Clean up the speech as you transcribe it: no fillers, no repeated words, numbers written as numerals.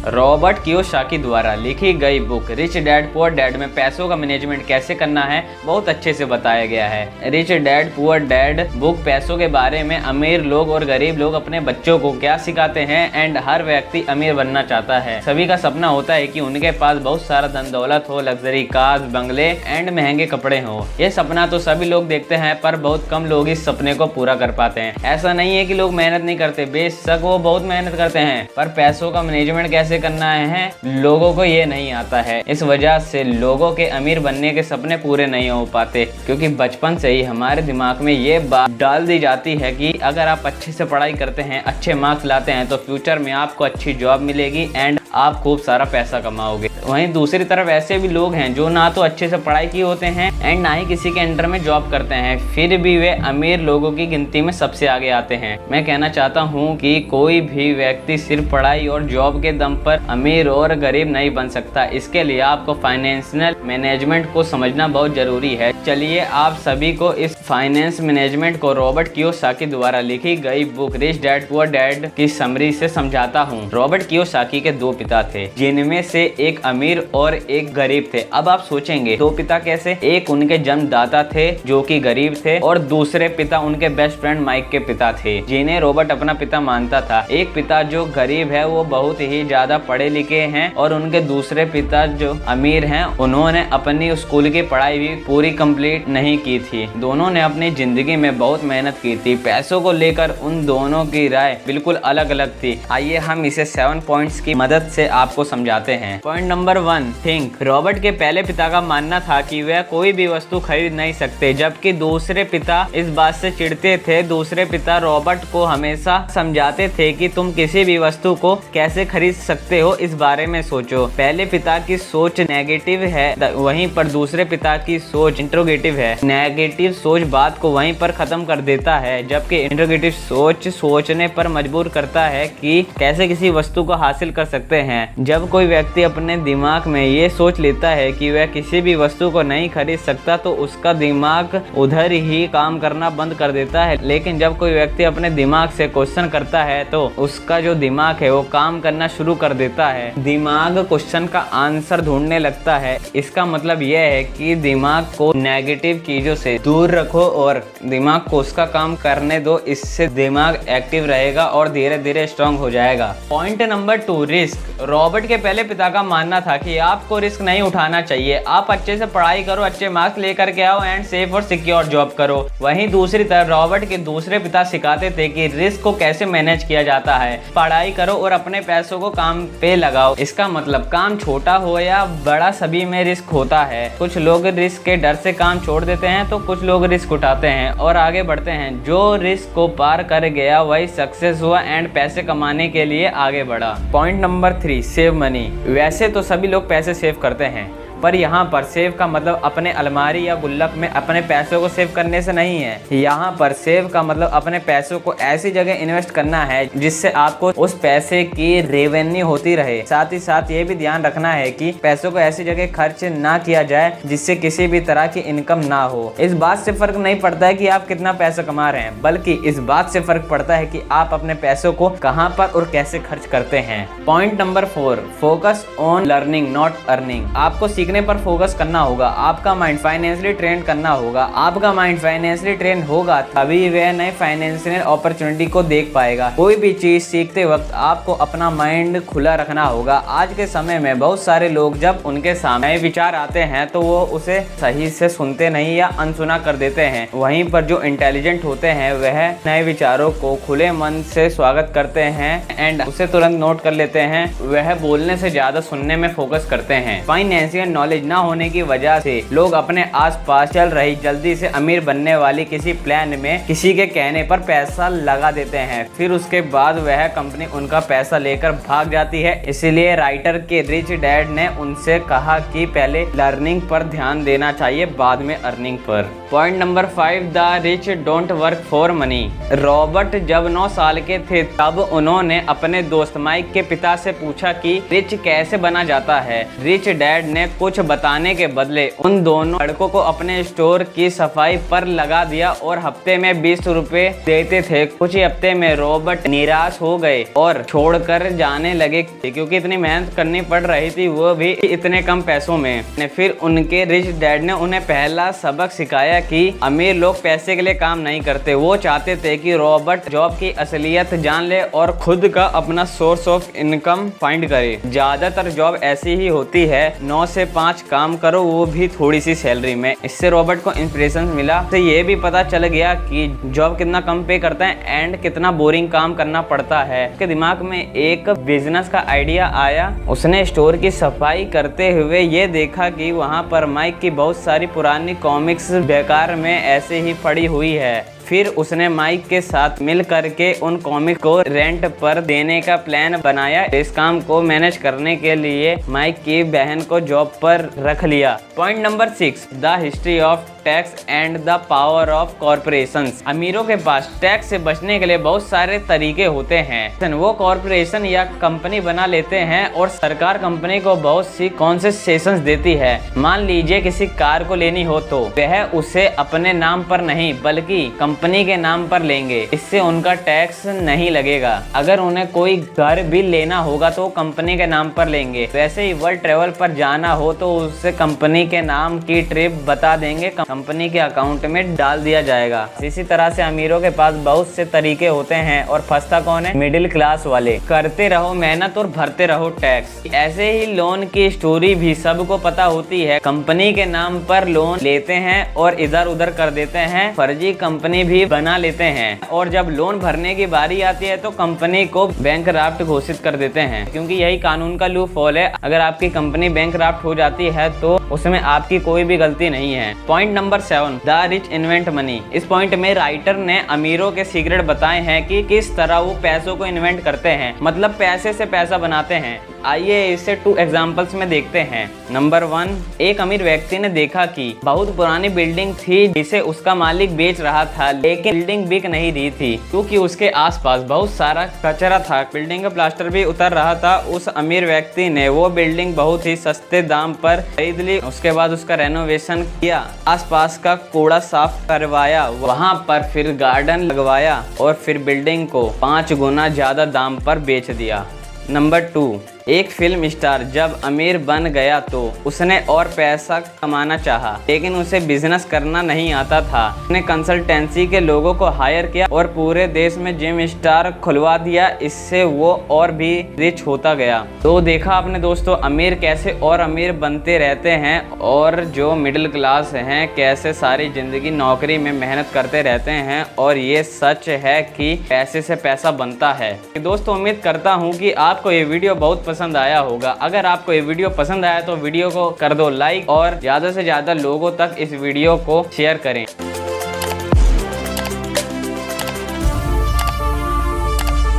Robert Kiyosaki द्वारा लिखी गई book rich dad poor dad में पैसों का मैनेजमेंट कैसे करना है बहुत अच्छे से बताया गया है। Rich dad poor dad book पैसों के बारे में अमीर लोग और गरीब लोग अपने बच्चों को क्या सिखाते हैं एंड हर व्यक्ति अमीर बनना चाहता है। सभी का सपना होता है कि उनके पास बहुत सारा धन दौलत हो, लग्जरी कार्स, बंगले एंड महंगे कपड़े हो। ये सपना तो सभी लोग देखते हैं पर बहुत कम लोग इस सपने को पूरा कर पाते हैं। ऐसा नहीं है कि लोग मेहनत नहीं करते, बेशक वो बहुत मेहनत करते हैं, पर पैसों का मैनेजमेंट कैसे करना है लोगों को ये नहीं आता है। इस वजह से लोगों के अमीर बनने के सपने पूरे नहीं हो पाते, क्योंकि बचपन से ही हमारे दिमाग में ये बात डाल दी जाती है कि अगर आप अच्छे से पढ़ाई करते हैं, अच्छे मार्क्स लाते हैं तो फ्यूचर में आपको अच्छी जॉब मिलेगी एंड आप खूब सारा पैसा कमाओगे। वहीं दूसरी तरफ ऐसे भी लोग हैं जो ना तो अच्छे से पढ़ाई किए होते हैं एंड ना ही किसी के अंडर में जॉब करते हैं, फिर भी वे अमीर लोगों की गिनती में सबसे आगे आते हैं। मैं कहना चाहता हूं कि कोई भी व्यक्ति सिर्फ पढ़ाई और जॉब के दम पर अमीर और गरीब नहीं बन सकता। इसके लिए आपको फाइनेंशियल मैनेजमेंट को समझना बहुत जरूरी है। चलिए आप सभी को इस फाइनेंस मैनेजमेंट को रॉबर्ट कियोसाकी द्वारा लिखी गई book rich dad poor dad की समरी से समझाता हूँ। रॉबर्ट कियोसाकी के दो पिता थे, जिनमें से एक अमीर और एक गरीब थे। अब आप सोचेंगे दो पिता कैसे? एक उनके जन्मदाता थे जो कि गरीब थे और दूसरे पिता उनके बेस्ट फ्रेंड माइक के पिता थे, जिन्हें रॉबर्ट अपना पिता मानता था। एक पिता जो गरीब है वो बहुत ही ज्यादा पढ़े लिखे हैं और उनके दूसरे पिता जो अमीर हैं उन्होंने अपनी स्कूल की पढ़ाई भी पूरी कंप्लीट नहीं की थी। दोनों ने अपनी जिंदगी में बहुत मेहनत की थी। पैसों को लेकर उन दोनों की राय बिल्कुल अलग अलग थी। आइए हम इसे 7 पॉइंट्स की मदद से आपको समझाते हैं। Point number 1, think. रॉबर्ट के पहले पिता का मानना था कि वह कोई भी वस्तु खरीद नहीं सकते, जबकि दूसरे पिता इस बात से चिढ़ते थे। दूसरे पिता रॉबर्ट को हमेशा समझाते थे कि तुम किसी भी वस्तु को कैसे खरीद सकते हो, इस बारे में सोचो। पहले पिता की सोच नेगेटिव है, वहीं पर दूसरे पिता की सोच इंट्रोगेटिव है। नेगेटिव सोच बात को वहीं पर खत्म कर देता है, जबकि इंट्रोगेटिव सोच सोचने पर मजबूर करता है कि कैसे किसी वस्तु को हासिल कर सकते हैं। जब कोई व्यक्ति अपने दिमाग में ये सोच लेता है कि वह किसी भी वस्तु को नहीं खरीद सकता तो उसका दिमाग उधर ही काम करना बंद कर देता है। लेकिन जब कोई व्यक्ति अपने दिमाग से क्वेश्चन करता है तो उसका जो दिमाग है वो काम करना शुरू कर देता है। दिमाग क्वेश्चन का आंसर ढूंढने लगता है। इसका मतलब यह है कि दिमाग को नेगेटिव चीजों से दूर रखो और दिमाग को उसका काम करने दो। इससे दिमाग एक्टिव रहेगा और धीरे धीरे स्ट्रांग हो जाएगा। Point number 2, risk. रॉबर्ट के पहले पिता का मानना था कि आपको रिस्क नहीं उठाना चाहिए। आप अच्छे से पढ़ाई करो, अच्छे मार्क्स लेकर के आओ एंड सेफ और सिक्योर जॉब करो। वहीं दूसरी तरफ रॉबर्ट के दूसरे पिता सिखाते थे कि रिस्क को कैसे मैनेज किया जाता है। पढ़ाई करो और अपने पैसों को काम पे लगाओ। इसका मतलब काम छोटा हो या बड़ा सभी में रिस्क होता है। कुछ लोग रिस्क के डर से काम छोड़ देते हैं तो कुछ लोग रिस्क उठाते हैं और आगे बढ़ते हैं। जो रिस्क को पार कर गया वही सक्सेस हुआ एंड पैसे कमाने के लिए आगे बढ़ा। Point number 3, save money. वैसे तो सभी लोग पैसे सेव करते हैं, पर यहाँ पर सेव का मतलब अपने अलमारी या गुल्लक में अपने पैसों को सेव करने से नहीं है। यहाँ पर सेव का मतलब अपने पैसों को ऐसी जगह इन्वेस्ट करना है जिससे आपको उस पैसे की रेवेन्यू होती रहे। साथ ही साथ ये भी ध्यान रखना है कि पैसों को ऐसी जगह खर्च ना किया जाए जिससे किसी भी तरह की इनकम ना हो। इस बात से फर्क नहीं पड़ता है कि आप कितना पैसा कमा रहे हैं, बल्कि इस बात से फर्क पड़ता है कि आप अपने पैसों को कहाँ पर और कैसे खर्च करते हैं। Point number 4, focus on learning not earning. आपको सीखने पर फोकस करना होगा। आपका माइंड फाइनेंशियली ट्रेन करना होगा। आपका माइंड फाइनेंशियली ट्रेन होगा तभी वह नए फाइनेंशियल अपॉर्चुनिटी को देख पाएगा। कोई भी चीज सीखते वक्त आपको अपना माइंड खुला रखना होगा। आज के समय में बहुत सारे लोग जब उनके सामने विचार आते हैं तो वो उसे सही से सुनते नहीं या अनसुना कर देते हैं। वहीं पर जो इंटेलिजेंट होते हैं वह नए विचारों को खुले मन से स्वागत करते हैं एंड उसे तुरंत नोट कर लेते हैं। वह बोलने से ज्यादा सुनने में फोकस करते हैं। फाइनेंशियल नॉलेज ना होने की वजह से लोग अपने आसपास चल रही जल्दी से अमीर बनने वाली किसी प्लान में किसी के कहने पर पैसा लगा देते हैं, फिर उसके बाद वह कंपनी उनका पैसा लेकर भाग जाती है। इसीलिए राइटर के रिच डैड ने उनसे कहा कि पहले लर्निंग पर ध्यान देना चाहिए, बाद में earning per. Point number 5, the rich don't work for money. Robert जब 9 साल के थे तब उन्होंने अपने दोस्त माइक के पिता से पूछा कि रिच कैसे बना जाता है। रिच डैड ने कुछ कुछ बताने के बदले उन दोनों लड़कों को अपने स्टोर की सफाई पर लगा दिया और हफ्ते में 20 रुपए देते थे। कुछ ही हफ्ते में रॉबर्ट निराश हो गए और छोड़कर जाने लगे क्योंकि इतनी मेहनत करनी पड़ रही थी, वो भी इतने कम पैसों में। फिर उनके रिच डैड ने उन्हें पहला सबक सिखाया कि अमीर लोग पैसे के लिए काम नहीं करते। वो चाहते थे कि रॉबर्ट जॉब की असलियत जान ले और खुद का अपना सोर्स ऑफ इनकम फाइंड करे। ज्यादातर जॉब ऐसी ही होती है, 9 से 5 काम करो, वो भी थोड़ी सी सैलरी में। इससे रॉबर्ट को इंस्पिरेशन मिला, तो ये भी पता चल गया कि जॉब कितना कम पे करता है एंड कितना बोरिंग काम करना पड़ता है। उसके दिमाग में एक बिजनेस का आइडिया आया। उसने स्टोर की सफाई करते हुए ये देखा कि वहाँ पर माइक की बहुत सारी पुरानी कॉमिक्स बेकार में ऐसे ही पड़ी हुई है। फिर उसने माइक के साथ मिल करके उन कॉमिक को रेंट पर देने का प्लान बनाया। इस काम को मैनेज करने के लिए माइक की बहन को जॉब पर रख लिया। Point number 6, the history of tax and the power of corporations. अमीरों के पास टैक्स से बचने के लिए बहुत सारे तरीके होते हैं। वो कॉर्पोरेशन या कंपनी बना लेते हैं और सरकार कंपनी को बहुत सी कॉन्सेशंस देती है। मान लीजिए किसी कार को लेनी हो तो वह उसे अपने नाम पर नहीं बल्कि कंपनी के नाम पर लेंगे, इससे उनका टैक्स नहीं लगेगा। अगर उन्हें कोई घर भी लेना होगा तो कंपनी के नाम पर लेंगे। वैसे ही वर्ल्ड ट्रेवल पर जाना हो तो उससे कंपनी के नाम की ट्रिप बता देंगे, कंपनी के अकाउंट में डाल दिया जाएगा। इसी तरह से अमीरों के पास बहुत से तरीके होते हैं और फंसता कौन है? मिडिल क्लास वाले। करते रहो मेहनत और भरते रहो टैक्स। ऐसे ही लोन की स्टोरी भी सबको पता होती है। कंपनी के नाम पर लोन लेते हैं और इधर उधर कर देते हैं, फर्जी कंपनी भी बना लेते हैं और जब लोन भरने की बारी आती है तो कंपनी को बैंकरप्ट घोषित कर देते हैं, क्योंकि यही कानून का लूपहोल है। अगर आपकी कंपनी बैंकरप्ट हो जाती है तो उसमें आपकी कोई भी गलती नहीं है। Point number 7, the rich invent money. इस पॉइंट में राइटर ने अमीरों के सीक्रेट बताए हैं कि किस तरह वो पैसों को इन्वेंट करते हैं, मतलब पैसे से पैसा बनाते हैं। आइए इसे 2 एग्जांपल्स में देखते हैं। नंबर 1, एक अमीर व्यक्ति ने देखा कि बहुत पुरानी बिल्डिंग थी जिसे उसका मालिक बेच रहा था, लेकिन बिल्डिंग बिक नहीं रही थी क्योंकि उसके आसपास बहुत सारा कचरा था। बिल्डिंग का प्लास्टर भी उतर रहा था। उस अमीर व्यक्ति ने वो बिल्डिंग बहुत ही सस्ते दाम पर खरीद ली। उसके बाद उसका रेनोवेशन किया, आसपास का कूड़ा साफ करवाया, वहाँ पर फिर गार्डन लगवाया और फिर बिल्डिंग को 5 गुना ज्यादा दाम पर बेच दिया। नंबर 2, एक फिल्म स्टार जब अमीर बन गया तो उसने और पैसा कमाना चाहा, लेकिन उसे बिजनेस करना नहीं आता था। उसने कंसल्टेंसी के लोगों को हायर किया और पूरे देश में जिम स्टार खुलवा दिया। इससे वो और भी रिच होता गया। तो देखा आपने दोस्तों, अमीर कैसे और अमीर बनते रहते हैं और जो मिडिल क्लास हैं कैसे सारी जिंदगी नौकरी में मेहनत करते रहते हैं। और ये सच है कि पैसे से पैसा बनता है। दोस्तों उम्मीद करता हूँ कि आपको ये वीडियो बहुत पसंद आया होगा। अगर आपको ये वीडियो पसंद आया तो वीडियो को कर दो लाइक और ज्यादा से ज्यादा लोगों तक इस वीडियो को शेयर करें।